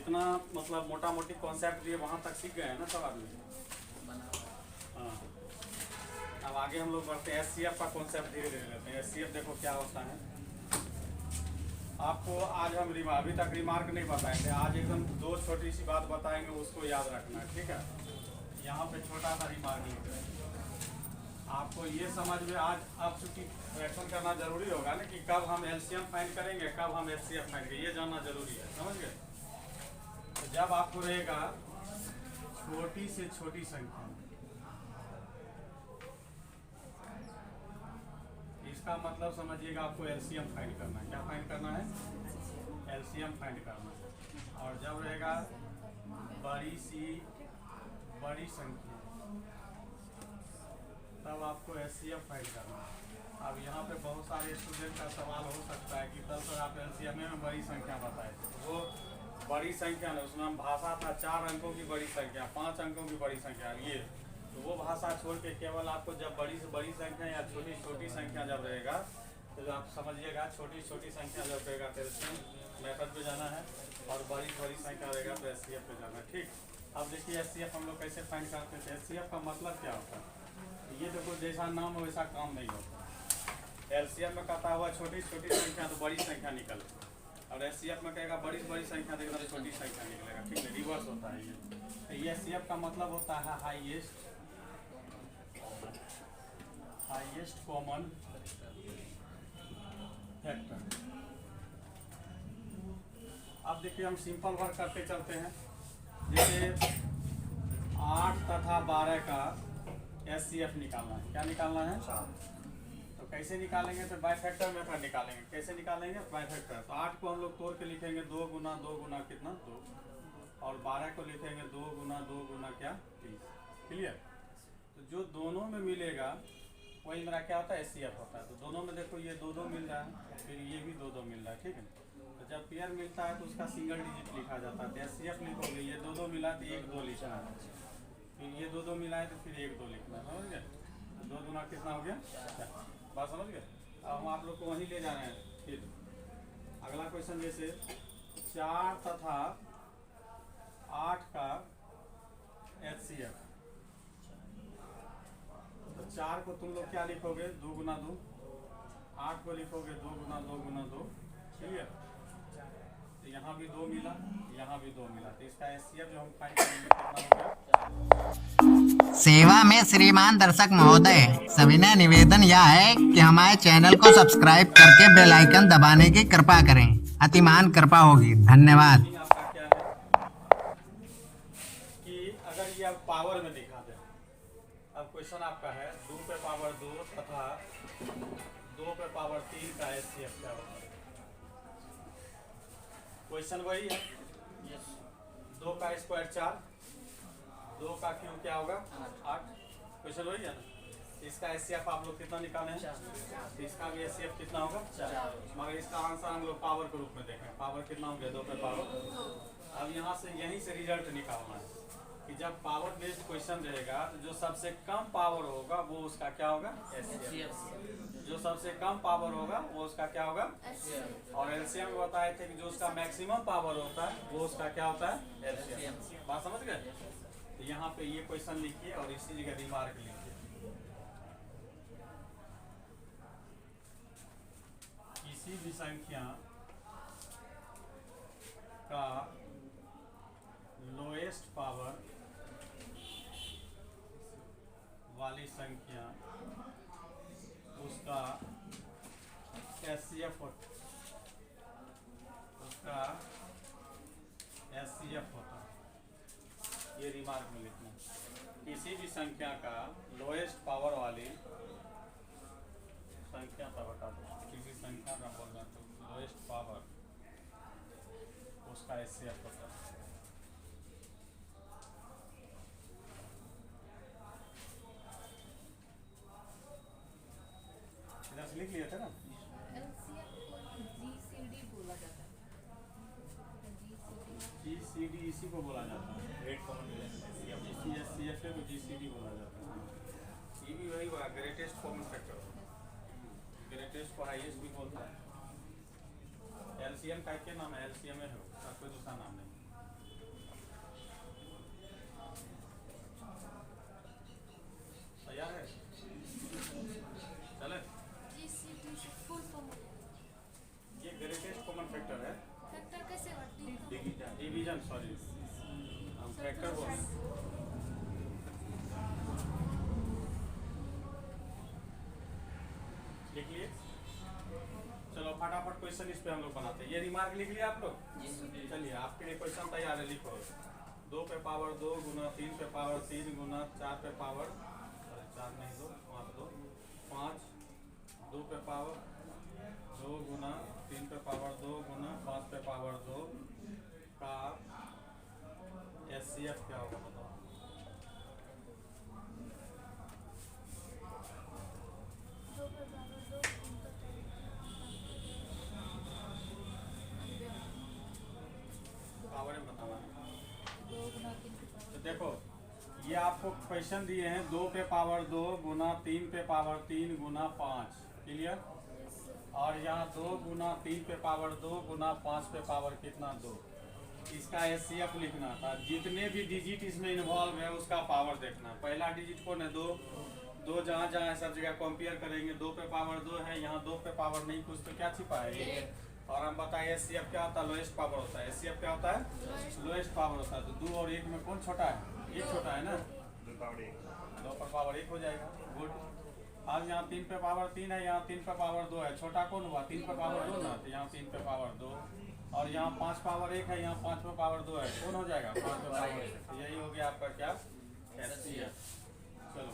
जितना मतलब मोटा मोटी कॉन्सेप्ट दिए वहाँ तक सीख गए हैं ना सब आदमी। हाँ, अब आगे हम लोग बढ़ते हैं। एचसीएफ का कॉन्सेप्ट धीरे धीरे लेते हैं। एचसीएफ देखो क्या होता है। आपको आज हम अभी तक रिमार्क नहीं बताए थे, आज एकदम दो छोटी सी बात बताएंगे, उसको याद रखना है, ठीक है। यहाँ पे छोटा सा रिमार्किंग है, आपको ये समझ में आज अब चूंकि फ्रैक्शन करना जरूरी होगा ना कि कब हम एलसीएम फाइंड करेंगे, कब हम एचसीएफ फाइंड करेंगे, ये जानना जरूरी है, समझ गए। तो जब आपको रहेगा छोटी से छोटी संख्या, इसका मतलब समझिएगा आपको एलसीएम फाइंड करना है। क्या फाइंड करना है? एलसीएम फाइंड करना है। और जब रहेगा बड़ी सी बड़ी संख्या, तब आपको एचसीएफ फाइंड करना है। अब यहाँ पे बहुत सारे स्टूडेंट का सवाल हो सकता है कि तब सर आप एलसीएम में बड़ी संख्या बताए थे, तो वो बड़ी संख्या नहीं, उसमें हम भाषा था 4 अंकों की बड़ी संख्या, 5 अंकों की बड़ी संख्या, ये तो वो भाषा छोड़ के केवल आपको जब बड़ी से बड़ी संख्या या छोटी छोटी संख्या जब रहेगा, तो आप समझिएगा छोटी छोटी संख्या जब रहेगा तो एलसीएम मेथड पे जाना है, और बड़ी बड़ी संख्या रहेगा तो एचसीएफ पे जाना है, ठीक। अब देखिए एचसीएफ हम लोग कैसे फाइंड करते थे। एचसीएफ का मतलब क्या होता है, ये देखो जैसा नाम हो वैसा काम नहीं होता। एलसीएम में कहता हुआ छोटी छोटी संख्या तो बड़ी संख्या निकल, और एचसीएफ में कहेगा बड़ी बड़ी संख्या तो एकदम छोटी संख्या निकलेगा, ठीक है, रिवर्स होता है ये। तो एचसीएफ का मतलब होता है हाईएस्ट कॉमन फैक्टर। अब देखिए हम सिंपल वर्क करते चलते हैं। जैसे 8 तथा 12 का एचसीएफ निकालना है। क्या निकालना है? तो कैसे निकालेंगे? तो बाय फैक्टर मेथड निकालेंगे। कैसे निकालेंगे? By factor. तो 8 को हम लोग तोड़ के लिखेंगे 2 गुना 2 गुना कितना 2, और 12 को लिखेंगे 2 गुना 2 गुना क्या 30। क्लियर? तो जो दोनों में मिलेगा वही मेरा क्या होता है? एचसीएफ होता है। तो दोनों में देखो ये 2 2 मिल रहा है, फिर ये भी 2 2 मिल रहा है, ठीक है। तो जब पेयर मिलता है तो उसका सिंगल डिजिट लिखा जाता है। तो एचसीएफ लिखोगे, ये 2 2 मिला तो 1 2 लिखना है, फिर ये 2 2 मिला है तो फिर 1 2 लिखना है, समझ गए। 2 गुना कितना हो गया? बात समझ गए। अब हम आप लोग को वहीं ले जा रहे हैं। फिर अगला क्वेश्चन, जैसे 4 तथा 8 का एचसीएफ। तो 4 को तुम लोग क्या लिखोगे? 2 गुना 2। 8 को लिखोगे 2 गुना 2 गुना 2, ठीक है। तो यहाँ भी 2 मिला, यहाँ भी 2 मिला, तो इसका एचसीएफ जो हम फाइंड करेंगे कितना हो गया? सेवा में श्रीमान दर्शक महोदय, सविनय निवेदन यह है कि हमारे चैनल को सब्सक्राइब करके बेल आइकन दबाने की कृपा करें। अतिमान कृपा होगी। धन्यवाद। आपका क्या है कि अगर ये आप पावर में दिखा दें। अब क्वेश्चन आपका है 2 पे पावर 2 तथा 2 पे पावर 3 का एचसीएफ क्या होगा? क्वेश्चन वही है, 2 का स्क्वायर 4, 2 का क्यूब क्या होगा 8। क्वेश्चन वही है ना। इसका एचसीएफ आप लोग कितना निकाले हैं? तो इसका भी एचसीएफ कितना होगा? 4। मगर इसका आंसर हम लोग पावर के रूप में देखें। पावर कितना हो गया? 2 पे पावर। अब यहाँ से यहीं से रिजल्ट निकालना है कि जब पावर बेस्ड क्वेश्चन रहेगा तो जो सबसे कम पावर होगा वो उसका क्या होगा? एचसीएफ। जो सबसे कम पावर होगा वो उसका क्या होगा? और एलसीएम में बताए थे कि जो उसका मैक्सिमम पावर होता है वो उसका क्या होता है? एलसीएम। बात समझ गए। तो यहाँ पे ये क्वेश्चन लिखिए और इसी जगह रिमार्क लिखिए। किसी भी संख्या का लोएस्ट पावर वाली संख्या उसका एचसीएफ होता है। ये रिमार्क में लिखना। किसी भी संख्या का लोएस्ट पावर वाली संख्या का बता दो, किसी संख्या का बोल रहा तो लोएस्ट पावर उसका एचसीएफ होता है। इधर से लिख लिए थे ना। जीसीडी इसी को बोला जाता है, ग्रेट कॉमन एचसीएफ को जीसीडी बोला जाता है। ये भी वही हुआ, ग्रेटेस्ट कॉमन फैक्टर। ग्रेटेस्ट को हाईएस्ट भी बोलता है। एलसीएम का क्या नाम है? एलसीएम है, कोई दूसरा नाम नहीं। डिवीजन, सॉरी हम फैक्टर बोल रहे हैं। लिख लिए? चलो फटाफट क्वेश्चन इस पे हम लोग बनाते हैं। ये रिमार्क लिख लिया आप लोग? चलिए आपके लिए क्वेश्चन तैयार है, लिखो। 2 पे पावर 2 गुना 3 पे पावर 3 गुना 4 पे पावर 4 नहीं 2 5 2 5 2 पे पावर 2 गुना 3 पे पावर 2 गुना 5 पे पावर 2 का एचसीएफ क्या होगा बताओ? पावर में बताना। तो देखो ये आपको क्वेश्चन दिए हैं 2 पे पावर 2 गुना 3 पे पावर 3 गुना 5, क्लियर? और यहाँ 2 गुना 3 पे पावर 2 गुना 5 पे पावर कितना 2। इसका एचसीएफ लिखना था। जितने भी डिजिट इसमें इन्वॉल्व है उसका पावर देखना। पहला डिजिट कौन है? 2 2 जहाँ जहाँ सब जगह कंपेयर करेंगे। 2 पे पावर 2 है, यहाँ 2 पे पावर नहीं कुछ, तो क्या छिपा है? और हम बताइए एचसीएफ क्या होता है? लोएस्ट पावर होता है। एचसीएफ क्या होता है? लोएस्ट पावर होता है। तो 2 और 1 में कौन छोटा है? 1 छोटा है ना, 2 पर पावर 1 हो जाएगा। गुड। अब यहाँ 3 पे पावर 3 है, यहाँ 3 पे पावर 2 है, छोटा कौन हुआ? 3 पे पावर 2 ना, तो यहाँ 3 पे पावर 2। और यहाँ 5 पावर 1 है, यहाँ 5 पे पावर 2 है, कौन हो जाएगा? 5 पे पावर 1। तो यही हो गया आपका क्या? एचसीएफ। चलो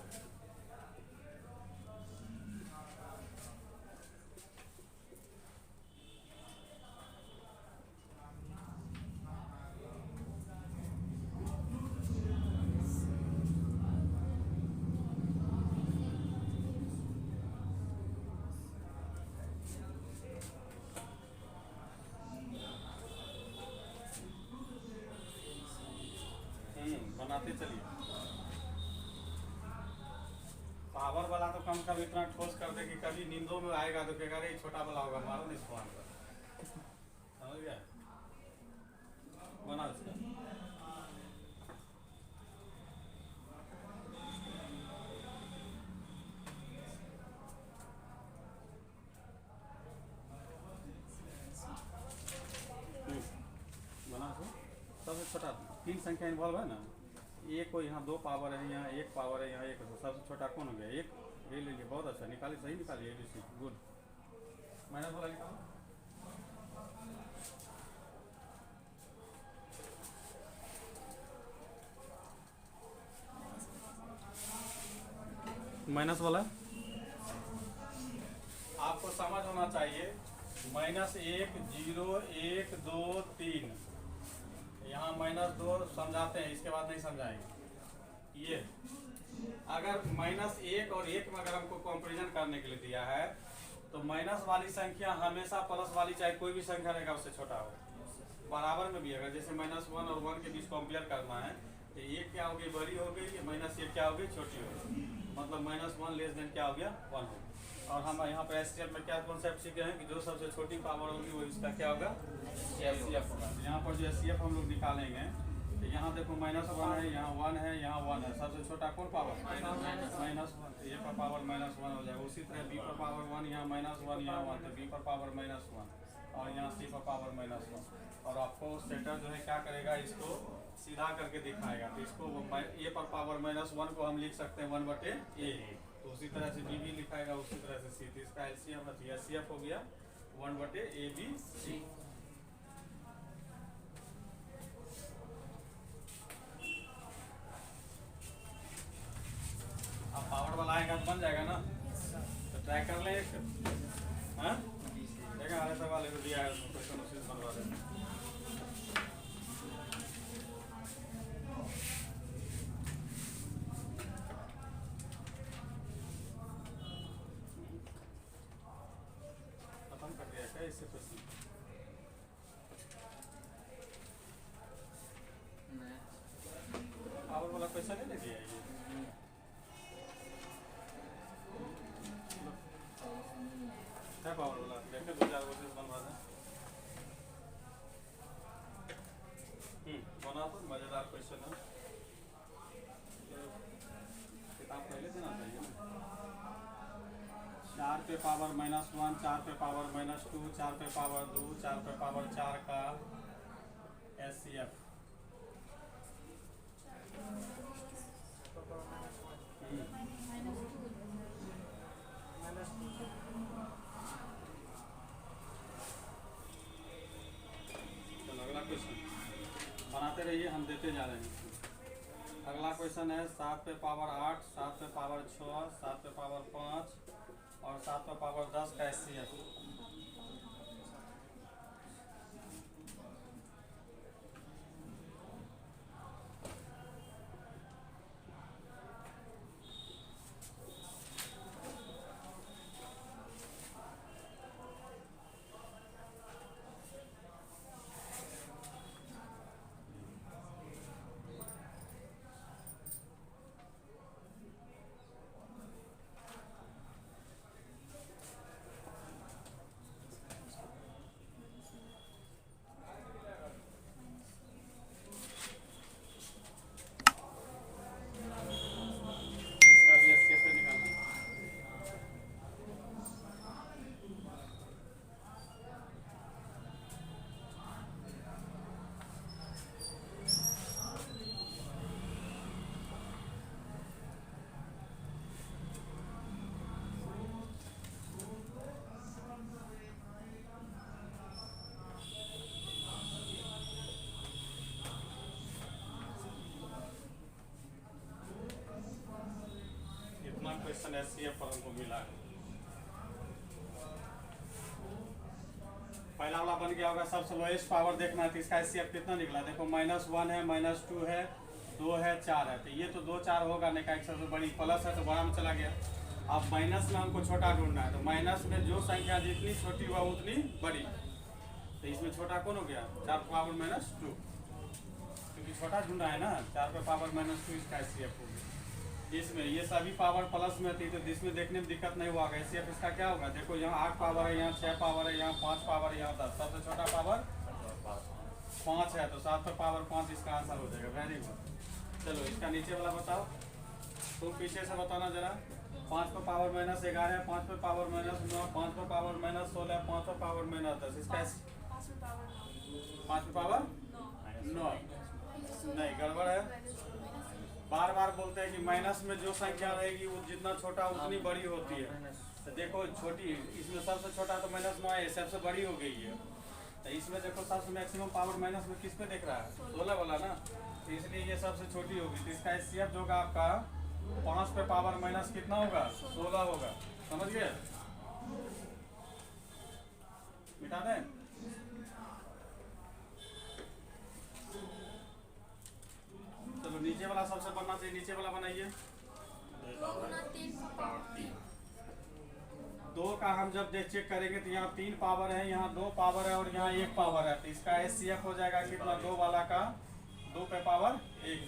बनाते चलिए। पावर वाला तो कम कभी इतना ठोस कर दे कि कभी नींदों में आएगा तो कहेगा अरे छोटा वाला होगा, मारो नहीं समान पर। समझ गया? बना इसका। बना इसको। सबसे छोटा 3 संख्या इन्वॉल्व है ना। एक को यहाँ 2 पावर है, यहाँ 1 पावर है, यहाँ 1 है, तो सबसे छोटा कौन हो गया? 1। ले लीजिए, बहुत अच्छा निकालिए, सही निकालिए। ABC good. माइनस वाला निकालो। माइनस वाला आपको समझ होना चाहिए। -1 0 1 2 3, यहाँ -2 समझाते हैं, इसके बाद नहीं समझाएंगे। ये अगर -1 और 1 में अगर हमको कंपेरिजन करने के लिए दिया है तो माइनस वाली संख्या हमेशा प्लस वाली चाहे कोई भी संख्या रहेगा उससे छोटा हो। बराबर में भी अगर जैसे -1 और 1 के बीच कंपेयर करना है तो ये क्या हो गई? बड़ी हो गई। -1 क्या हो गई? छोटी हो गई। मतलब -1 लेस देन क्या हो गया? 1 हो गया। और हम यहाँ पर एचसीएफ में क्या कॉन्सेप्ट सीखे हैं कि जो सबसे छोटी पावर होगी वो इसका क्या होगा? एचसीएफ होगा। यहाँ पर जो एचसीएफ हम लोग निकालेंगे तो यहाँ देखो -1 है, यहाँ 1 है, यहाँ 1 है, सबसे छोटा कौन पावर? -1। ए पर पावर -1 हो जाएगा। उसी तरह बी पर पावर 1, यहाँ -1, यहाँ 1, तो बी पर पावर -1 और यहाँ सी पर पावर -1। और आपको सेटर जो है क्या करेगा? इसको सीधा करके दिखाएगा। तो इसको ए पर पावर -1 को हम लिख सकते हैं 1/a। तो उसी तरह से बी भी लिखाएगा, उसी तरह से सी। तो इसका एलसीएम एचसीएफ हो गया 1/ABC। अब पावर वाला आएगा तो बन जाएगा ना, तो ट्राई कर ले। हाँ देखा हमारे सवाल को दिया है, क्वेश्चन उसी से बनवा दें। खत्म कर दिया क्या इससे क्वेश्चन? पावर वाला क्वेश्चन नहीं दिया है ये। क्या पावर वाला देखते 2-4 क्वेश्चन बनवा दें। बना तो मजेदार क्वेश्चन है। किताब पहले देना चाहिए ना। 4 पे पावर -1, 4 पे पावर -2, 4 पे पावर 2, 4 पे पावर 4 का एचसीएफ चलो अगला क्वेश्चन बनाते रहिए, हम देते जा रहे हैं। अगला क्वेश्चन है 7 पे पावर 8, 7 पे पावर 6, 7 पे पावर 5 और 7 पे पावर 10 का एचसीएफ। इसका भी एचसीएफ निकालना है। इतना क्वेश्चन एचसीएफ पर हमको मिला है। पहला वाला बन गया होगा, सबसे लोएस्ट पावर देखना है तो इसका एचसीएफ कितना निकला। देखो -1 है, -2 है, 2 है, 4 है, तो ये तो 2 4 होगा नहीं, का सबसे बड़ी प्लस है तो बड़ा में चला गया। अब माइनस में हमको छोटा ढूंढना है, तो माइनस में जो संख्या जितनी छोटी हुआ उतनी बड़ी, तो इसमें छोटा कौन हो गया, 4 पावर -2, क्योंकि छोटा ढूंढा है ना, 4 पे पावर -2 इसका एचसीएफ हो गया। इसमें ये सभी पावर प्लस में थी तो इसमें देखने में दिक्कत नहीं हुआ। एचसीएफ इसका क्या होगा, देखो यहाँ 8 पावर है, यहाँ 6 पावर है, यहाँ 5 पावर है, यहाँ 10, सबसे छोटा पावर 5 है, तो 7 पे पावर 5 इसका आंसर हो जाएगा। Very good. चलो इसका नीचे वाला बताओ, तुम पीछे से बताना जरा। 5 पे पावर -11, 5 पे पावर -9, 5 पे पावर -16, 5 पे पावर -10, इसका 5 पे पावर 9 नहीं, गड़बड़ है। बार बार बोलते हैं कि माइनस में जो संख्या रहेगी वो जितना छोटा उतनी बड़ी होती है। तो देखो छोटी, इसमें सबसे छोटा तो -9 है, सबसे बड़ी हो गई है। तो इसमें देखो सबसे मैक्सिमम पावर माइनस में किस पे देख रहा है, 16 वाला ना, तो इसलिए ये सबसे छोटी होगी। तो इसका एचसीएफ जो होगा आपका 5 पे पावर माइनस कितना होगा, 16 होगा। समझ गए, मिटा दें। चलो नीचे वाला सबसे बनना चाहिए, नीचे वाला बनाइए। 2 का हम जब चेक करेंगे तो यहाँ 3 पावर है, यहाँ 2 पावर है और यहाँ 1 पावर है, तो इसका एचसीएफ हो जाएगा कितना, 2 वाला का 2 पे पावर 1,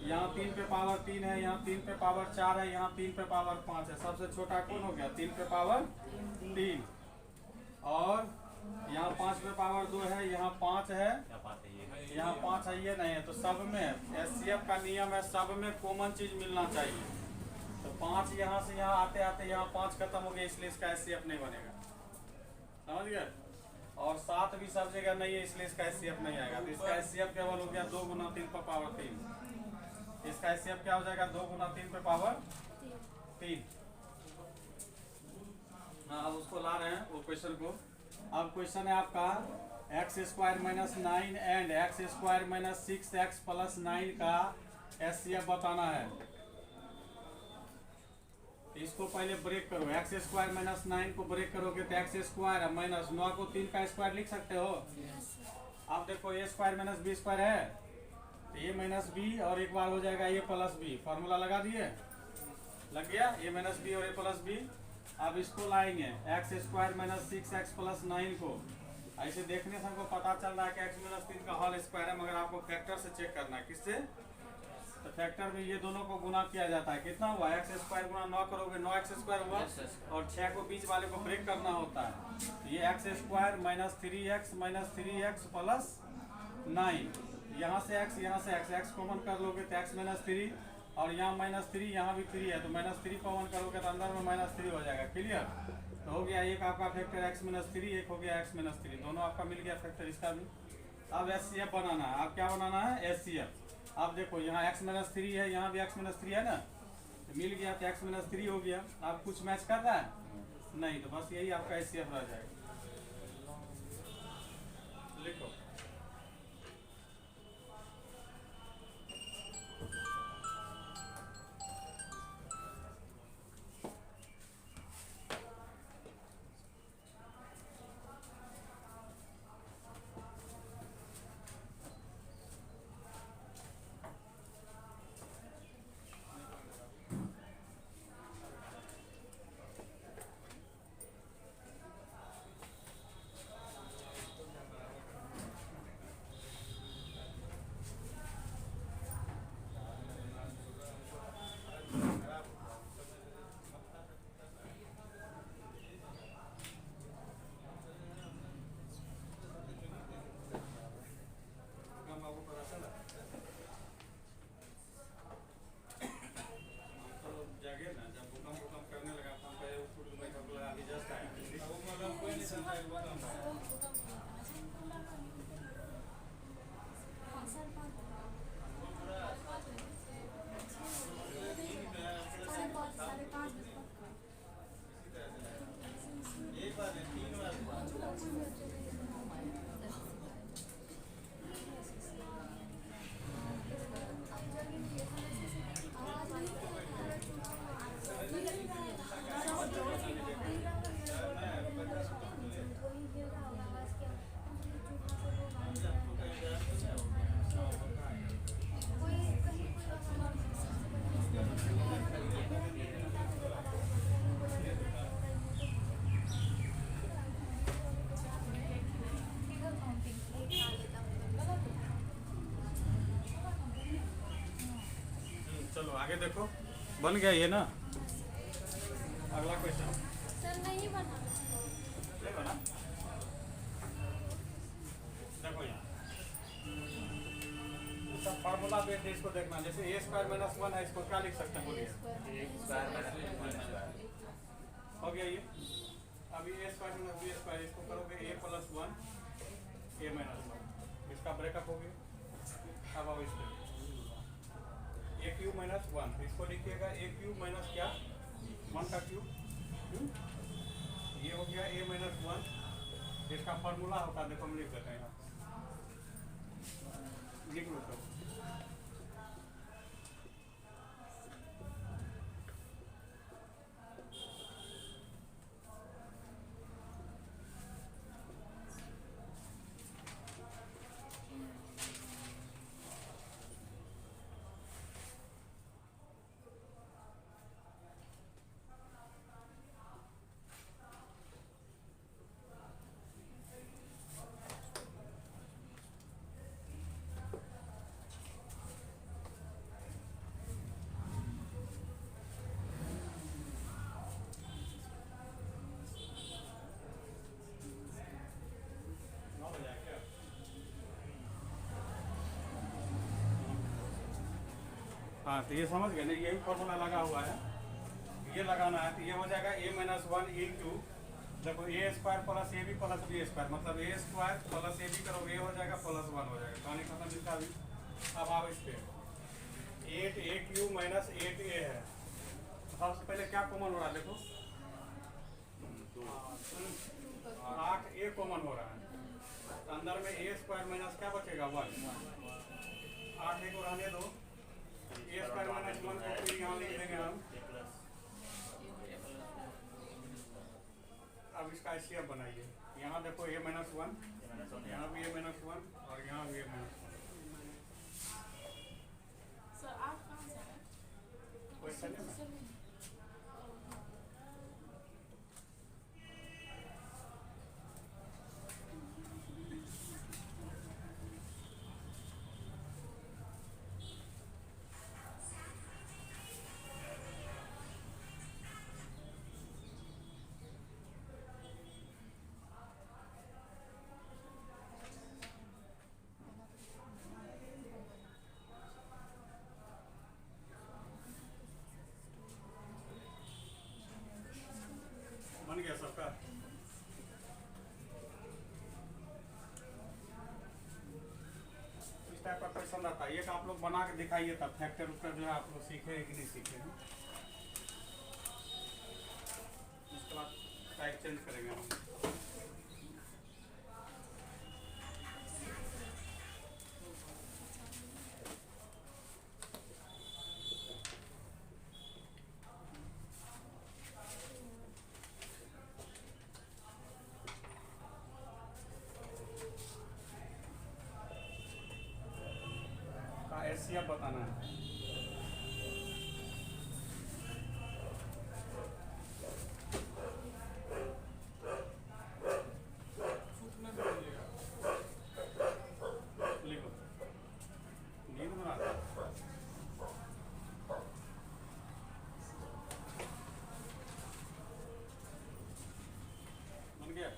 यहाँ 3 पे पावर 3 है, यहाँ 3 पे पावर 4 है, यहाँ 3 पे पावर 5 है। सबसे छोटा कौन हो गया, 3 पे पावर 3, और यहाँ 5 पे पावर 2 है, यहाँ 5 है, यहाँ 5 है, ये नहीं है। तो सब में एचसीएफ का नियम है, सब में कॉमन चीज मिलना चाहिए। तो 5 यहाँ से यहाँ आते आते यहाँ 5 खत्म हो गया, इसलिए इसका एचसीएफ नहीं बनेगा। समझ गए। और 7 भी सब जगह नहीं है, इसलिए इसका एचसीएफ नहीं आएगा। तो इसका एचसीएफ केवल हो गया 2 × 3 पे पावर 3। इसका एचसीएफ क्या हो जाएगा, 2 × 3 पे पावर 3। हाँ, अब उसको ला रहे हैं वो क्वेश्चन को। अब क्वेश्चन है आपका x² - 9 एंड x² - 6x + 9 का एचसीएफ बताना है। इसको पहले ब्रेक करो, x² - 9 को ब्रेक करोगे तो x² -9 को 3 का स्क्वायर लिख सकते हो। अब देखो a² - b² है, तो a - b और एक बार हो जाएगा a + b, फॉर्मूला लगा दिए, लग गया a - b और a + b। अब इसको लाएंगे x² - 6x + 9 को। ऐसे देखने से हमको पता चल रहा है कि x - 3 का होल स्क्वायर है, मगर आपको फैक्टर से चेक करना है। किससे, तो फैक्टर में ये दोनों को गुना किया जाता है। कितना हुआ, x² × 9 करोगे 9x² हुआ, और 6 को बीच वाले को ब्रेक करना होता है। तो ये x² - 3x - 3x + 9, यहाँ से x, यहाँ से x कॉमन कर लोगे तो x - 3, और यहाँ -3, यहाँ भी 3 है, तो -3 कॉमन करोगे तो अंदर में -3 हो जाएगा। क्लियर, तो हो गया एक आपका फैक्टर x - 3, एक हो गया x - 3, दोनों आपका मिल गया फैक्टर इसका भी। अब एचसीएफ बनाना है। अब क्या बनाना है, एचसीएफ। अब देखो यहाँ x - 3 है, यहाँ भी x - 3 है ना, तो मिल गया, तो x - 3 हो गया। अब कुछ मैच कर रहा है, नहीं, तो बस यही आपका एचसीएफ रह जाएगा। लिखो। जागे ना, जब भूकंप करने लगा तो हम कहे फुट में कब लगा अभी जस्ट आया। वो मतलब कोई नहीं सुनता है भूकंप। एक बार 3 बार चलो आगे देखो, बन गया ये ना। अगला क्वेश्चन सर नहीं बना। नहीं बना। देखो यहाँ सब फार्मूला बेस्ड है, इसको देखना। जैसे ए स्क्वायर माइनस 1 है, इसको क्या लिख सकते हैं बोलिए? हो गया ये। अभी ए स्क्वायर माइनस बी स्क्वायर, इसको करोगे ए प्लस 1 ए माइनस 1, इसका ब्रेकअप हो गया। अब आओ इस पे ए क्यूब माइनस 1, इसको लिखिएगा ए क्यूब माइनस क्या 1 का क्यूब। ये हो गया ए माइनस 1, इसका फार्मूला होता है, देखो हम लिख देते हैं यहाँ, लिख लो तो। हाँ, तो ये समझ गए ना, यही फॉर्मूला लगा हुआ है, ये लगाना है। तो ये हो जाएगा ए माइनस 1 इंटू, देखो a square plus a b plus b square, मतलब a square plus a b करोगे, ए हो जाएगा प्लस 1 हो जाएगा। कहानी खत्म मिलता अभी। अब आओ इस पे 8 ए क्यूब माइनस 8 ए है। सबसे पहले क्या कॉमन हो रहा है, देखो 8 ए कॉमन हो रहा है, तो अंदर में ए स्क्वायर माइनस क्या बचेगा 1। 8 ए को रहने दो, ए स्क्वायर माइनस 1 को फिर यहाँ लिख देंगे हम। अब इसका एचसीएफ बनाइए। यहाँ देखो ए माइनस 1, यहाँ भी ए माइनस 1 और यहाँ भी ए माइनस 1। सर आप कहाँ से हैं? क्वेश्चन है ना? बन गया सबका। इस टाइप का क्वेश्चन रहता है, एक आप लोग बना के दिखाइए, तब फैक्टर उसका जो है आप लोग सीखे हैं कि नहीं सीखे हैं। उसके बाद चेंज करेंगे हम। का एचसीएफ बताना है। लिखो, नींद में आता है। बन गया।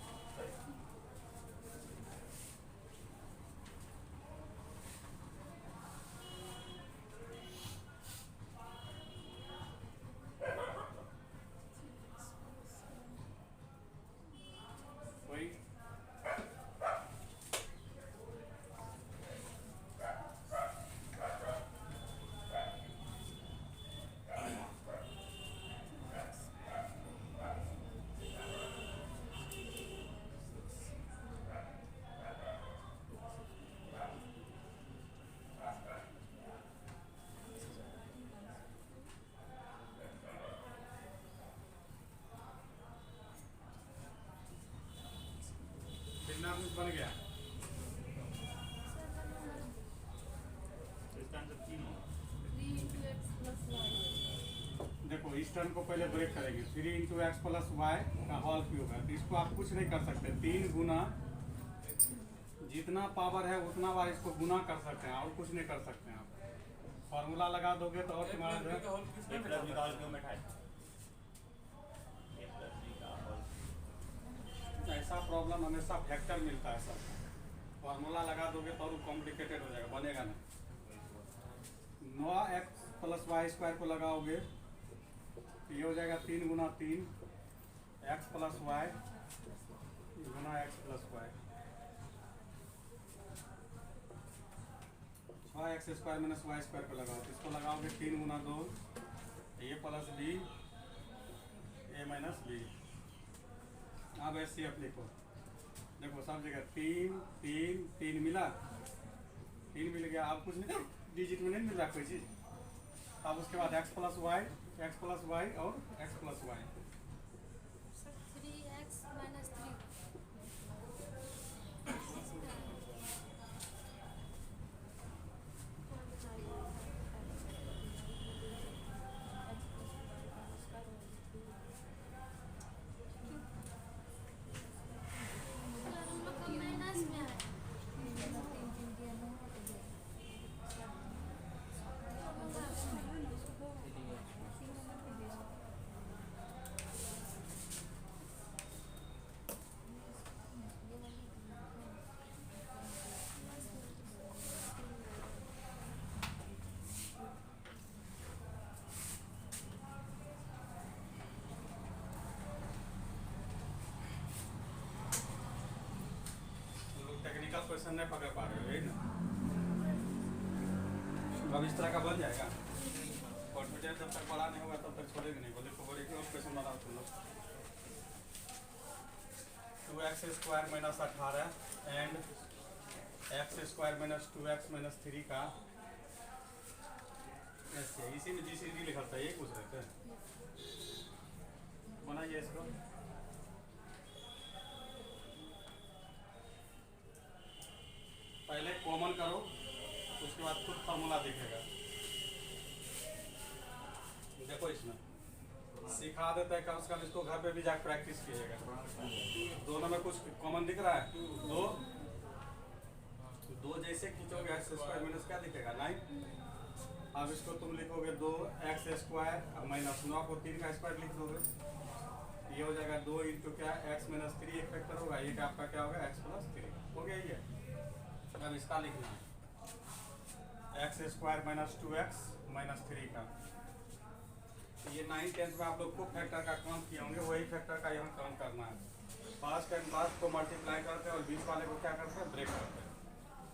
कोई कितना कुछ बन गया। देखो इस टर्म को पहले ब्रेक करेंगे। 3 इंटू एक्स प्लस वाई का होल क्यूब है, तो इसको आप कुछ नहीं कर सकते। 3 गुना जितना पावर है उतना बार इसको गुना कर सकते हैं, और कुछ नहीं कर सकते हैं आप। फॉर्मूला लगा दोगे तो और तुम्हारा जो है ऐसा प्रॉब्लम हमेशा फैक्टर मिलता है सर। फॉर्मूला लगा दोगे तो और कॉम्प्लिकेटेड हो जाएगा, बनेगा नहीं। 9x प्लस वाई स्क्वायर को लगाओगे तो ये हो जाएगा 3 गुना 3 एक्स प्लस वाई गुना x plus y. 6x square minus y square को लगाओ तो इसको लगाओगे 3 गुना 2 a plus b a minus b. अब ऐसे आप लिखो, देखो सब जगह 3 3 3 मिला, 3 मिल गया। अब कुछ नहीं, डिजिट में नहीं मिल रहा कोई चीज़। अब उसके बाद x प्लस वाई और x plus Y. 3x minus 3. हम लोग का माइनस में है। टेक्निकल क्वेश्चन नहीं पकड़ पा रहे हो, यही ना। तो अब इस तरह का बन जाएगा। कॉन्फिडेंस जब तक बड़ा नहीं होगा तब तक छोड़ेंगे नहीं। बोले तो बोले कि और क्वेश्चन बनाओ तुम लोग। 2x square minus 18 and x square minus 2x minus 3 का ऐसे इसी में GCD लिखा था, ये पूछ रहे थे। बनाइए इसको। पहले कॉमन करो, उसके बाद खुद फार्मूला दिखेगा। देखो इसमें सिखा देता है, कम से कम इसको घर पे भी जाकर प्रैक्टिस कीजिएगा। दोनों में कुछ कॉमन दिख रहा है। दो जैसे खींचोगे एक्स स्क्वायर माइनस क्या दिखेगा 9। अब इसको तुम लिखोगे 2x स्क्वायर माइनस 9 को 3 का स्क्वायर लिख दोगे, ये हो जाएगा 2 इंटू क्या x माइनस 3 एक फैक्टर होगा, ये क्या आपका क्या होगा x प्लस 3 हो गया। ये अब इसका लिखना है x square minus 2x minus 3 का। ये 9 10 में आप लोग को फैक्टर का काम किए होंगे, वही फैक्टर का यहाँ काम करना है। फर्स्ट एंड लास्ट को मल्टीप्लाई करते हैं और बीच वाले को क्या करते हैं ब्रेक करते हैं।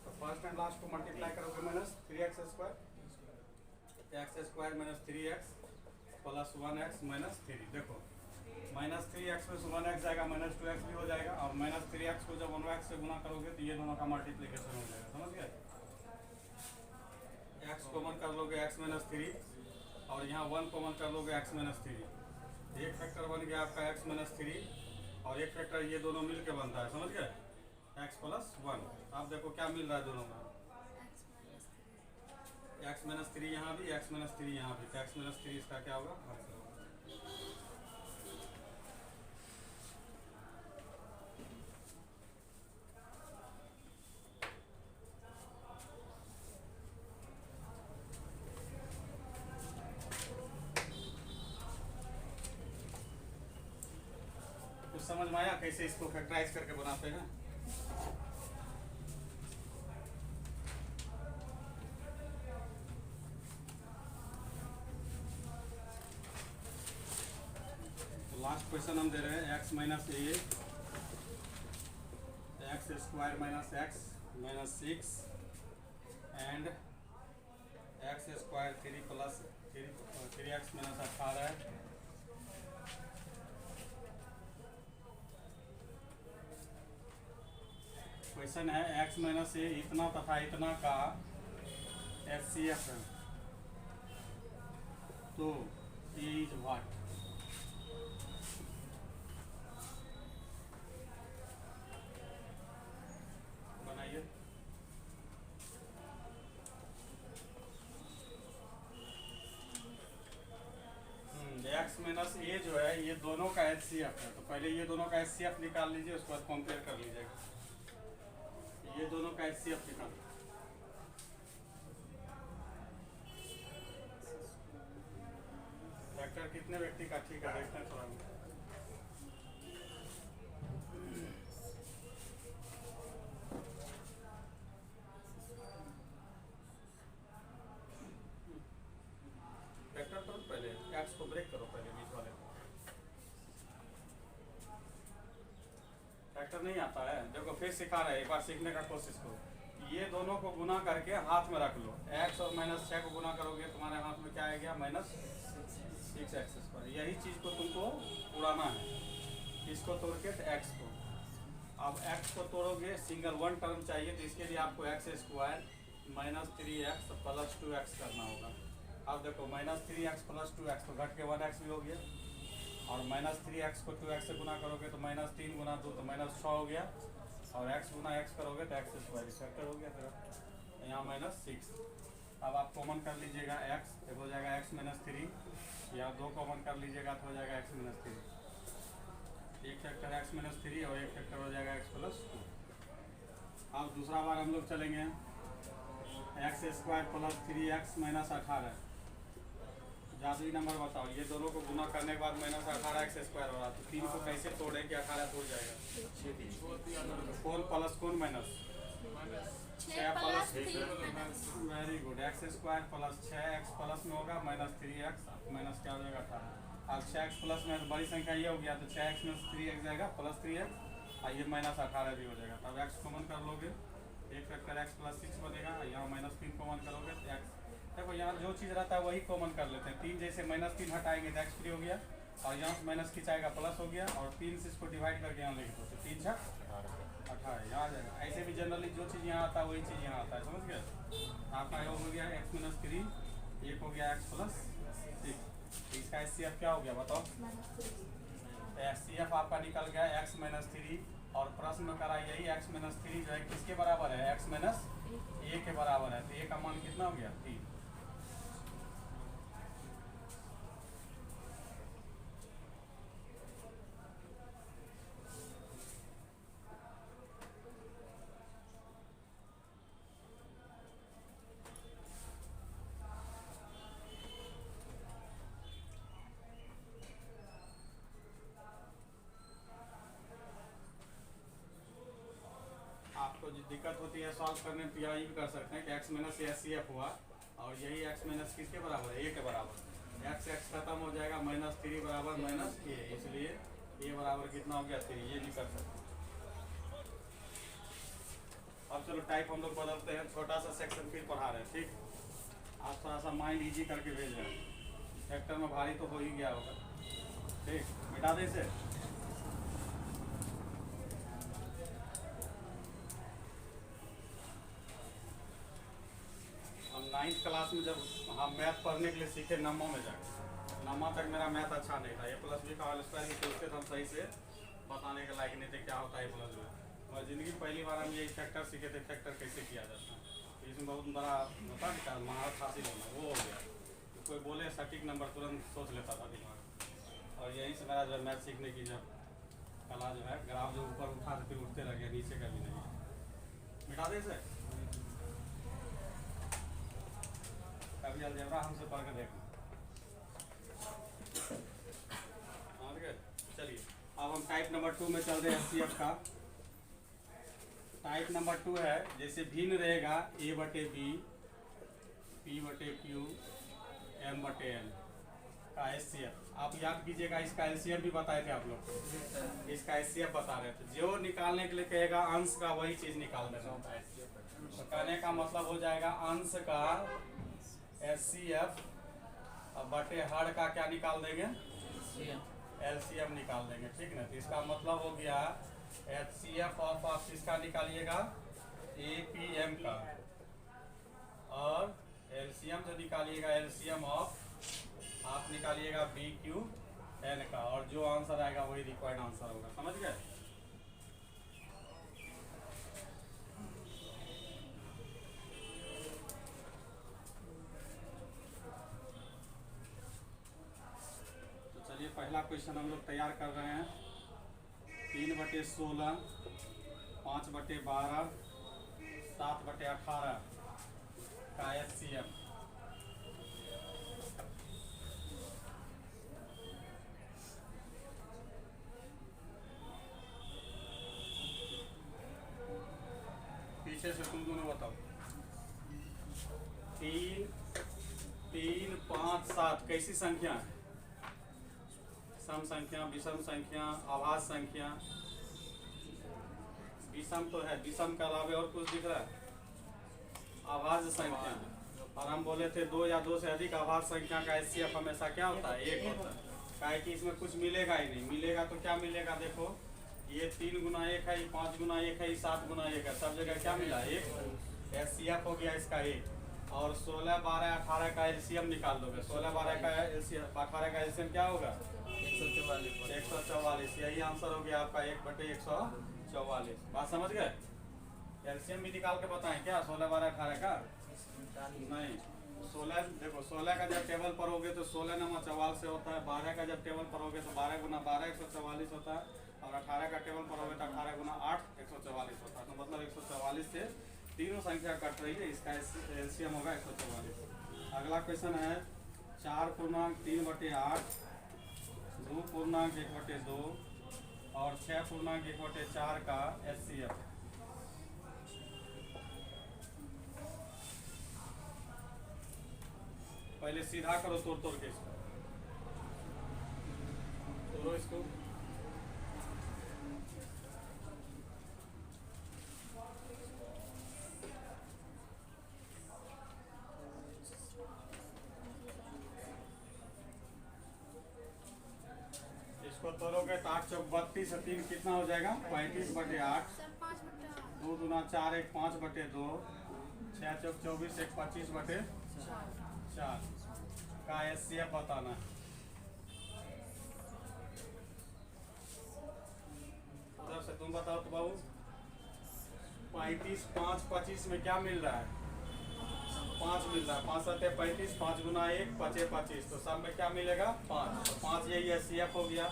तो फर्स्ट एंड लास्ट को मल्टीप्लाई करोगे minus 3x square, x square minus 3x plus 1x minus 3। देखो -3x में 1x जाएगा, -2x भी हो जाएगा, और -3x को जब 1x से गुना करोगे तो ये दोनों का मल्टीप्लिकेशन हो जाएगा, समझ गए। x कॉमन कर लोगे x - 3, और यहाँ 1 कॉमन कर लोगे x - 3। एक फैक्टर बन गया आपका x - 3, और एक फैक्टर ये दोनों मिल के बनता है, समझ गए, x + 1। आप देखो क्या मिल रहा है दोनों में, x - 3 x - 3 यहाँ भी, x - 3 यहाँ भी, तो x - 3 इसका क्या होगा, आंसर होगा। कुछ समझ में आया कैसे इसको फैक्टराइज करके बनाते हैं। तो लास्ट क्वेश्चन हम दे रहे हैं x - a x² - x - 6 and x² 3x - 18। Question है x - a इतना तथा इतना का HCF है, तो A इज व्हाट। बनाइए। x - a जो है ये दोनों का HCF है, तो पहले ये दोनों का HCF निकाल लीजिए, उसके बाद कंपेयर कर लीजिएगा। ये दोनों का HCF निकाल। फैक्टर कितने व्यक्ति का ठीक है, देखते हैं थोड़ा। फैक्टर करो पहले, एक्स को ब्रेक करो पहले, बीच वाले को। फैक्टर नहीं आता है, देखो फिर सिखा रहे हैं, एक बार सीखने का कोशिश करो। ये दोनों को गुना करके हाथ में रख लो, x और -6 को गुना करोगे तुम्हारे हाथ में क्या आएगा, -6x²। यही चीज़ को तुमको उड़ाना है, इसको तोड़ के x को। अब x को तोड़ोगे, सिंगल वन टर्म चाहिए, तो इसके लिए आपको x² - 3x + 2x करना होगा। अब देखो -3x + 2x तो घट के 1x भी हो गया, और -3x को 2x से गुना करोगे तो -3 × 2 तो -6 हो गया, और x गुना x करोगे तो x² फैक्टर हो गया फिर यहाँ -6। अब आप कॉमन कर लीजिएगा x, तो हो जाएगा x - 3, या 2 कॉमन कर लीजिएगा तो हो जाएगा x - 3। एक फैक्टर x - 3 और एक फैक्टर हो जाएगा x + 2। अब दूसरा बार हम लोग चलेंगे, x² + 3x - 18। जादुई नंबर बताओ, ये दोनों को गुना करने के बाद -18x² हो रहा, तो 3 को कैसे तोड़े कि 18 तोड़ जाएगा। कौन प्लस कौन minus, 6 + 3 very good, x² + 6x plus में होगा -3x माइनस क्या हो जाएगा 18। अब 6x प्लस में बड़ी संख्या ये हो गया, तो 6x - 3x जाएगा +3x, और ये -18 भी हो जाएगा। तब x कॉमन कर लोगे, एक फैक्टर x + 6 बनेगा, यहाँ -3 कॉमन करोगे तो x। देखो यहाँ जो चीज़ रहता है वही कॉमन कर लेते हैं। 3 जैसे -3 हटाएंगे तो x फ्री हो गया, और यहाँ से माइनस खिंचाएगा प्लस हो गया, और 3 से इसको डिवाइड करके यहाँ लिख दो, तो 3 छक 18 यहाँ आ जाएगा। ऐसे भी जनरली जो चीज़ यहाँ आता है वही चीज़ यहाँ आता है, समझ गए। आपका हो गया x - 3, एक हो गया x + 6। इसका HCF क्या हो गया बताओ। HCF आपका निकल गया x - 3, और प्रश्न में करा यही x - 3 जो है किसके बराबर है, x - a के बराबर है, तो a का मान कितना हो गया 3। आपको जो दिक्कत होती है सॉल्व करने में, यही भी कर सकते हैं कि x - HCF हुआ, और यही x - किसके बराबर है, a के बराबर। x खत्म हो जाएगा, -3 बराबर -a, इसलिए a बराबर कितना हो गया 3, ये भी कर सकते हैं। अब चलो टाइप हम लोग बदलते हैं, छोटा सा सेक्शन फिर पढ़ा रहे हैं, ठीक। आप थोड़ा सा माइंड इजी करके भेज रहे हैं, फैक्टर में भारी तो हो ही गया होगा। ठीक, मिटा दे इसे। हम 9th क्लास में जब हम मैथ पढ़ने के लिए सीखे नम्मा में जाके, नम्मा तक मेरा मैथ अच्छा नहीं था। ए प्लस बी का होल स्क्वायर सोचते थे हम सही से बताने के लायक नहीं थे क्या होता है ए प्लस बी। और ज़िंदगी पहली बार हम यही फैक्टर सीखे थे, फैक्टर कैसे किया जाता है। तो इसमें बहुत बड़ा होता है क्या महारत हासिल होना, वो हो गया। तो कोई बोले सटीक नंबर तुरंत सोच लेता था दिमाग। और यहीं से मेरा जो है मैथ सीखने की जब कला जो है, ग्राफ जो ऊपर उठा तो फिर उठते रह गया, नीचे का भी नहीं है। मिटा दे इसे। कभी अलजेब्रा हमसे पढ़ के देखना। समझ गए? चलिए अब हम टाइप नंबर 2 में चल रहे हैं एचसीएफ का। टाइप नंबर 2 है, जैसे भिन्न रहेगा ए बटे बी, पी बटे क्यू, एम बटे एन का एचसीएफ। आप याद कीजिएगा, इसका एलसीएम भी बताए थे आप लोग को, इसका एचसीएफ बता रहे थे। जो निकालने के लिए कहेगा अंश का वही चीज निकाल देना। तो कहने का मतलब हो जाएगा अंश का एचसीएफ बटे हर का क्या निकाल देंगे, एलसीएम निकाल देंगे। ठीक ना? तो इसका मतलब हो गया एचसीएफ ऑफ आप किसका निकालिएगा, एपीएम का, और एलसीएम जो निकालिएगा एलसीएम ऑफ आप निकालिएगा बी क्यू एन का, और जो आंसर आएगा वही रिक्वायर्ड आंसर होगा। समझ गए? तो चलिए पहला क्वेश्चन हम लोग तैयार कर रहे हैं। 3/16, 5/12, 7/18 का एचसीएफ। पीछे से तुम दोनों बताओ। 3, 3, 5, 7 कैसी संख्या है? सम संख्या, विषम संख्या, आभाज्य संख्या। विषम तो है, विषम के अलावा और कुछ दिख रहा है? आभाज्य संख्या। और हम बोले थे 2 या 2 से अधिक आभाज्य संख्या का एचसीएफ हमेशा क्या होता है, 1 होता है। काहे कि इसमें कुछ मिलेगा ही नहीं। मिलेगा तो क्या मिलेगा, देखो ये 3 गुना 1 है, ये 5 गुना 1 है, ये 7 गुना 1 है, सब जगह क्या मिला, 1। एचसीएफ हो गया इसका 1। और 16, 12, 18 का एलसीएम निकाल दोगे। 16, 12 का एलसीएम, 18 का एलसीएम क्या होगा, 144। यही आंसर हो गया आपका 1/144। बात समझ गए? एलसीएम भी निकाल के बताएं क्या 16, 12, 18 का? नहीं, 16 देखो 16 का जब टेबल पढ़ोगे तो 16 × 44 से होता है। 12 का जब टेबल पढ़ोगे तो 12 × 12 144 होता है। और 18 का टेबल पढ़ोगे तो 18 × 8 144 होता है। तो मतलब 144 से तीनों संख्या कट रही है, इसका एलसीएम होगा 144। अगला क्वेश्चन है 4.3/8, 2.1/2 और 6.1/4 का एचसीएफ। पहले सीधा करो, तोड़ के इसको तोड़ो इसको। इसको तोड़ोगे तो 8 चौक 32 और 3 कितना हो जाएगा, 35/8। सर 5/8। 2 दूना 4, 1 5/2, 6 चौक 24, 1 25/4 का एचसीएफ बताना है। उधर से तुम बताओ तो बाबू। 35, 5, 25 में क्या मिल रहा है, 5 मिल रहा है। 5 7 35, 5 गुना 1 5 25, तो सब में क्या मिलेगा, 5। तो 5 यही एचसीएफ हो गया।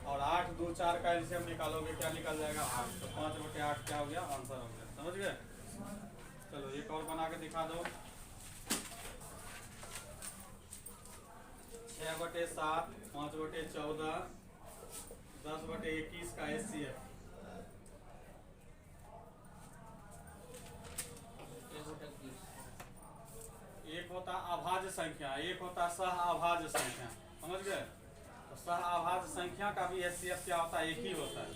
और 8, 2, 4 का एलसीएम निकालोगे क्या निकल जाएगा, 8। तो 5/8 क्या हो गया, आंसर हो गया। समझ गए? चलो एक और बना के दिखा दो। 6/7, 5/14, 10/21 का एचसीएफ। एक होता अभाज्य संख्या, एक होता सह अभाज्य संख्या। समझ गए? तो सह अभाज्य संख्या का भी एचसीएफ क्या होता है, एक ही होता है।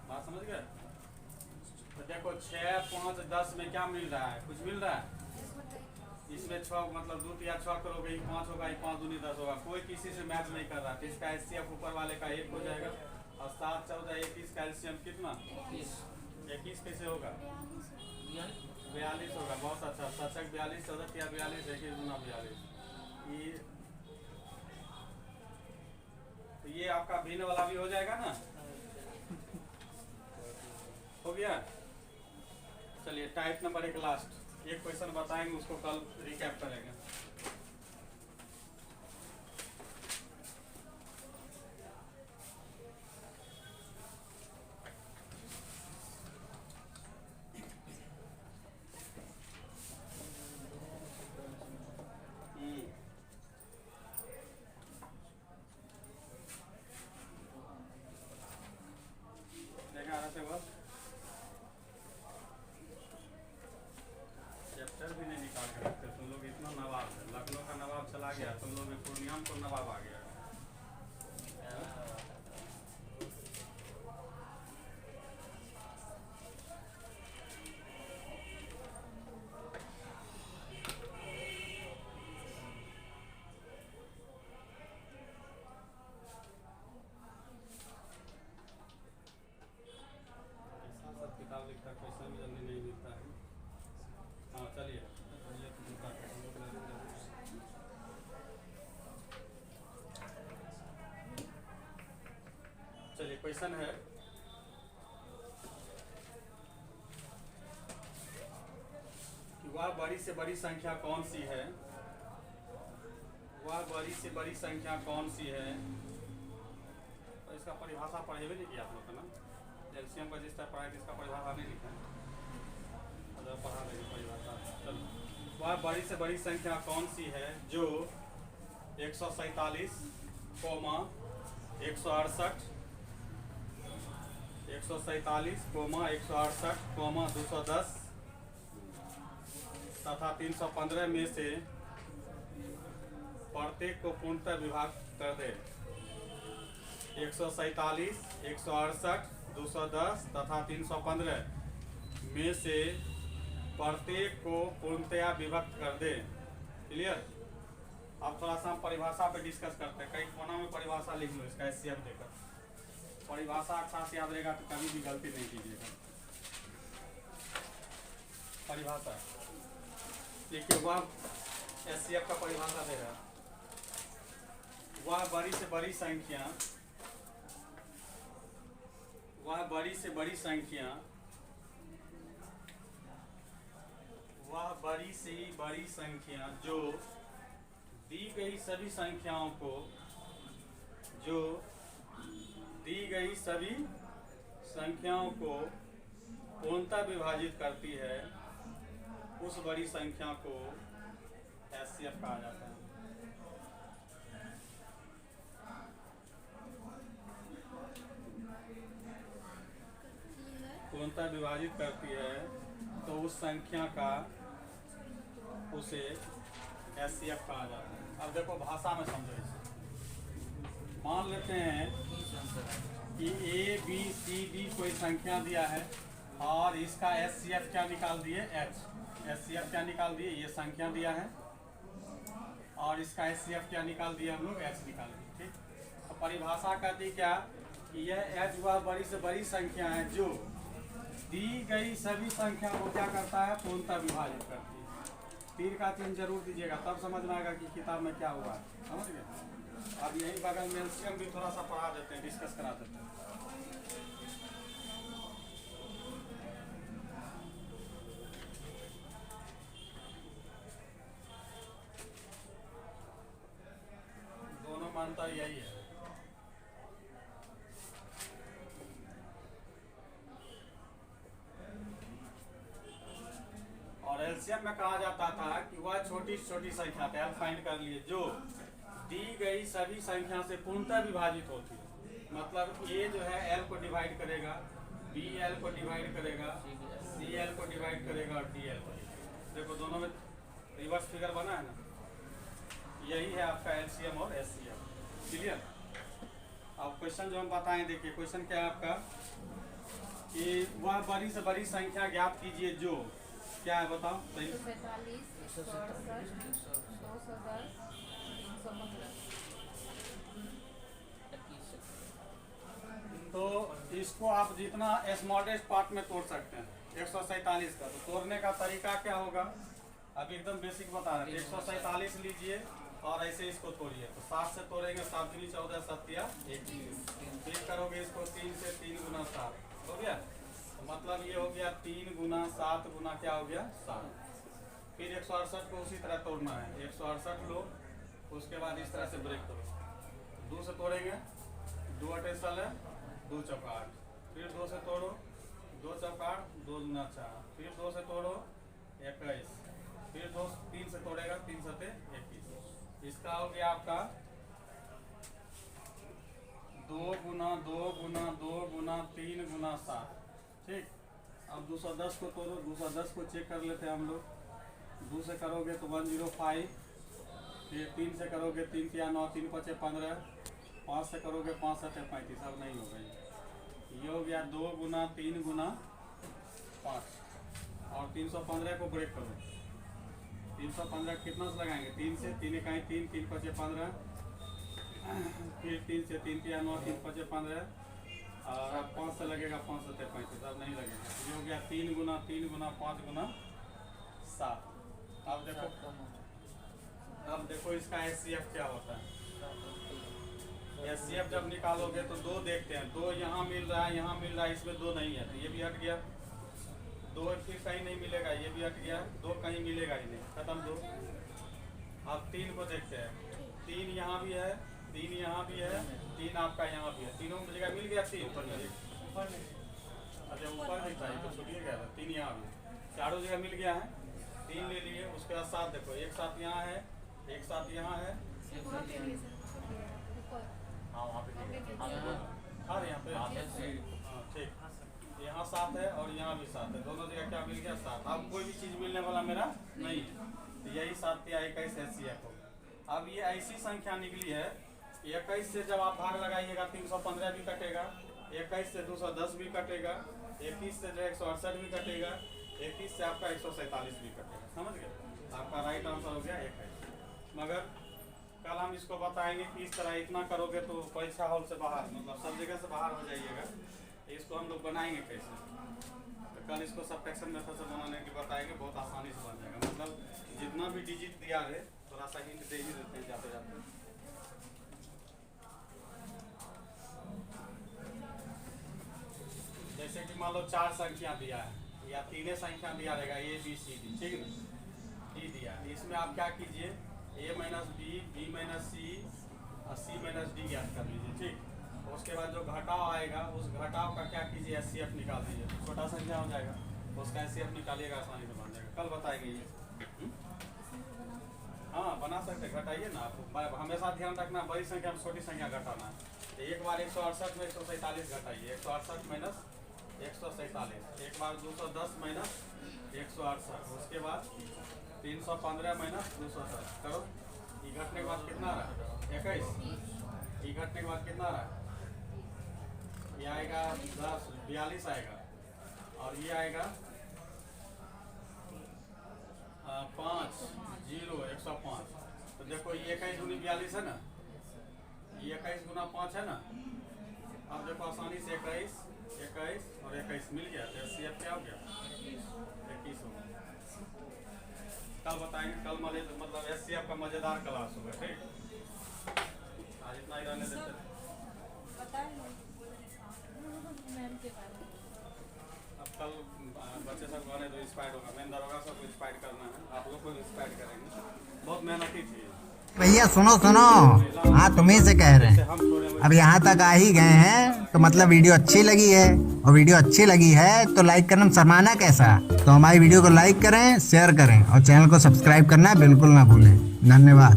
बात समझ गए? तो देखो 6, 5, 10 में क्या मिल रहा है, कुछ मिल रहा है, इसमें 6 मतलब 2 या 6 करोगे, 5 होगा, 5 दूनी 10 होगा, कोई किसी से मैच नहीं कर रहा, तो इसका HCF ऊपर वाले का 1 हो जाएगा, और 7 14 21 का LCM कितना 21 कैसे होगा 42 होगा। बहुत अच्छा, सचक 42, 14 या 42, 21 दूना 42। तो ये आपका भिन्न वाला भी हो जाएगा ना, हो गया। चलिए टाइप नंबर 1 लास्ट, एक क्वेश्चन बताएंगे, उसको कल रिकैप करेंगे। देखा रहा से बस चैप्टर भी नहीं निकाल के रखते तुम लोग, इतना नवाब है। लखनऊ का नवाब चला गया, तुम लोग पूर्णिया को नवाब आ गया। सब किताब लिखता, क्वेश्चन भी जल्दी नहीं मिलता है। हाँ चलिए, ये तो दूसरा चलिए क्वेश्चन है कि वह बड़ी से बड़ी संख्या कौन सी है, वह बड़ी से बड़ी संख्या कौन सी है। तो इसका परिभाषा पढ़े भी नहीं किया आप लोग का ना, एलसीएम का जिस तरह पढ़ाई इसका परिभाषा नहीं लिखा, अगर पढ़ा देंगे परिभाषा। चलो, वह बड़ी से बड़ी संख्या कौन सी है जो 147, 168, 147, 168, 210 तथा 315 में से प्रत्येक को पूर्णतः विभाग कर दे। 147, 168, 210 तथा 315 में से प्रत्येक को पूर्णतया विभक्त कर दे। क्लियर। अब थोड़ा सा हम परिभाषा पे डिस्कस करते हैं। कई कोना में परिभाषा लिख लो इसका HCF देकर, परिभाषा अच्छा से याद रहेगा तो कभी भी गलती नहीं कीजिएगा। परिभाषा देखिए, वह HCF का परिभाषा दे रहा है, वह बड़ी से बड़ी संख्या, वह बड़ी से बड़ी संख्या, वह बड़ी से बड़ी संख्या जो दी गई सभी संख्याओं को, जो दी गई सभी संख्याओं को पूर्णतः विभाजित करती है, उस बड़ी संख्या को HCF कहा जाता है। पूर्णतः विभाजित करती है तो उस संख्या का, उसे HCF कहा जाता है। अब देखो भाषा में समझो इसे। मान लेते हैं कि ABCD कोई संख्या दिया है और इसका HCF क्या निकाल दिए, H। HCF क्या निकाल दिए, ये संख्या दिया है और इसका HCF क्या निकाल दिया हम लोग, H निकाल दिए। ठीक। तो परिभाषा कहती क्या कि यह H वह बड़ी से बड़ी संख्या है जो दी गई सभी संख्या को क्या करता है, पूर्णतः विभाजित करती है। तीर का चिन्ह जरूर दीजिएगा, तब समझ में आएगा कि किताब में क्या हुआ है। समझ गए। अब यही बगल में एलसीएम भी थोड़ा सा पढ़ा देते हैं, डिस्कस करा देते हैं। दोनों मानता यही है। और एलसीएम में कहा जाता था कि वह छोटी छोटी संख्या एल फाइंड कर लिए जो दी गई सभी संख्या से पूर्णतः विभाजित होती है। मतलब ए जो है एल को डिवाइड करेगा, बी एल को डिवाइड करेगा, सी एल को डिवाइड करेगा और डी एल को। देखो दोनों में रिवर्स फिगर बना है ना, यही है आपका एलसीएम और एचसीएम। क्लियर। अब क्वेश्चन जो हम बताएं, देखिए क्वेश्चन क्या है आपका कि वह बड़ी से बड़ी संख्या ज्ञात कीजिए जो क्या है बताओ सही। 145, 168, 210, 315। तो इसको आप जितना स्मॉलेस्ट पार्ट में तोड़ सकते हैं 147 का। तो तोड़ने का तरीका क्या होगा, अब एकदम बेसिक बता रहे हैं। 147 लीजिए और ऐसे इसको तोड़िए। तो 7 से तोड़ेंगे, 7 दूनी 14, 7 या 1। फिर करोगे इसको 3 से, 3 गुना 7 हो गया। तो मतलब ये हो गया 3 गुना 7 गुना क्या हो गया 7। फिर 168 को उसी तरह तोड़ना है। 168 लो, उसके बाद इस तरह से ब्रेक करो। 2 से तोड़ेंगे, 2 अटेसल है, 2 चौकाट। फिर 2 से तोड़ो, 2 चौकाट, 2 गुना 4। फिर 2 से तोड़ो 21। फिर 3 से तोड़ेगा, 3 सते 21। इसका हो गया आपका 2 गुना 2 गुना 2 गुना 3 गुना 7। ठीक। अब 210 को तोड़ो, 210 को चेक कर लेते हैं हम लोग। 2 से करोगे तो 105। फिर 3 से करोगे 3 या 9, 3 5 15। 5 से करोगे 5 7 35। अब नहीं होगा ये हो गया 2 गुना 3 गुना 5। और 315 को ब्रेक करो। 315 कितना से लगाएंगे, 3 से, 3 इकाई 3, 3 5 15। फिर 3 से, 3 या 9, 3 5 15। और अब 5 से लगेगा 5 7 35। अब नहीं लगेगा। ये हो गया 3 गुना 5 गुना 7। अब देखो इसका SCF क्या होता है। SCF जब निकालोगे तो 2 देखते हैं। 2 यहाँ मिल रहा है, यहाँ मिल रहा है, इसमें 2 नहीं है तो ये भी हट गया। 2 फिर कहीं नहीं मिलेगा, ये भी हट गया। 2 कहीं मिलेगा ही नहीं, खत्म 2। अब 3 को देखते हैं। 3 यहाँ भी है, 3 यहाँ भी है, 3 आपका यहाँ भी है। तीनों जगह मिल गया 3 ऊपर। अच्छा ऊपर भी चाहिए तो छूटिए गया। 3 यहाँ भी, चारों जगह मिल गया है। 3 ले लिए। उसके बाद 7 देखो, एक 7 यहाँ है, एक 7 यहाँ है। हाँ यहाँ पे हाँ ठीक। यहाँ 7 है और यहाँ भी 7 है। दोनों जगह क्या मिल गया 7। अब कोई भी चीज़ मिलने वाला मेरा नहीं है। तो यही 7 या 21 SCF होगा। अब ये ऐसी संख्या निकली है, 21 से जब आप भाग लगाइएगा 315 भी कटेगा, 21 से 210 भी कटेगा, 21 से जो 168 भी कटेगा, 21 से आपका 147 भी कटेगा। समझ गए? आपका राइट आंसर हो गया 21। मगर कल हम इसको बताएंगे कि इस तरह इतना करोगे तो परीक्षा हॉल से बाहर, मतलब सब जगह से बाहर हो जाइएगा। इसको हम लोग बनाएंगे कैसे, तो कल इसको सब्ट्रैक्शन मेथड से बनाने की बताएंगे। बहुत आसानी से बन जाएगा। मतलब जितना भी डिजिट दिया है थोड़ा सा हिंट दे ही देते हैं जाते जाते। जैसे कि मान लो 4 संख्या दिया है या 3 संख्या दिया रहेगा ABCD, ठीक है। D दिया, इसमें आप क्या कीजिए, A minus B, B minus C और C माइनस D ज्ञात कर लीजिए। ठीक। उसके बाद जो घटाव आएगा उस घटाव का क्या कीजिए, SCF निकाल दीजिए। छोटा संख्या हो जाएगा, उसका SCF निकालिएगा, आसानी से बन जाएगा। कल बताएंगे ये। हाँ बना सकते, घटाइए ना आप। हमेशा ध्यान रखना बड़ी संख्या में छोटी संख्या घटाना है। तो एक बार 168 में 147 घटाइए। 168 माइनस 147। एक बार 210 माइनस 168। उसके बाद 315 माइनस 210 करो। ये घटने के बाद कितना रहा 21। ये घटने के बाद कितना रहा, ये आएगा 10, 42 आएगा। और ये आएगा 5 0 105। तो देखो ये 21 दूनी 42 है ना, ये 21 गुना 5 है ना। अब देखो आसानी से 21 21 और 21 मिल गया। तो SCF क्या हो गया 21 हो गया। कल बताएंगे। कल मतलब SCF का मजेदार क्लास होगा। ठीक। आज इतना ही रहने देते हैं। अब कल बच्चे सब बने तो इंस्पायर होगा। मेन दरोगा सबको इंस्पायर करना है, आप लोग को इंस्पायर करेंगे। बहुत मेहनती थी भैया। सुनो सुनो, हाँ तुम्हीं से कह रहे हैं। अब यहाँ तक आ ही गए हैं तो मतलब वीडियो अच्छी लगी है, और वीडियो अच्छी लगी है तो लाइक करना शर्माना कैसा। तो हमारी वीडियो को लाइक करें, शेयर करें और चैनल को सब्सक्राइब करना बिल्कुल ना भूलें। धन्यवाद।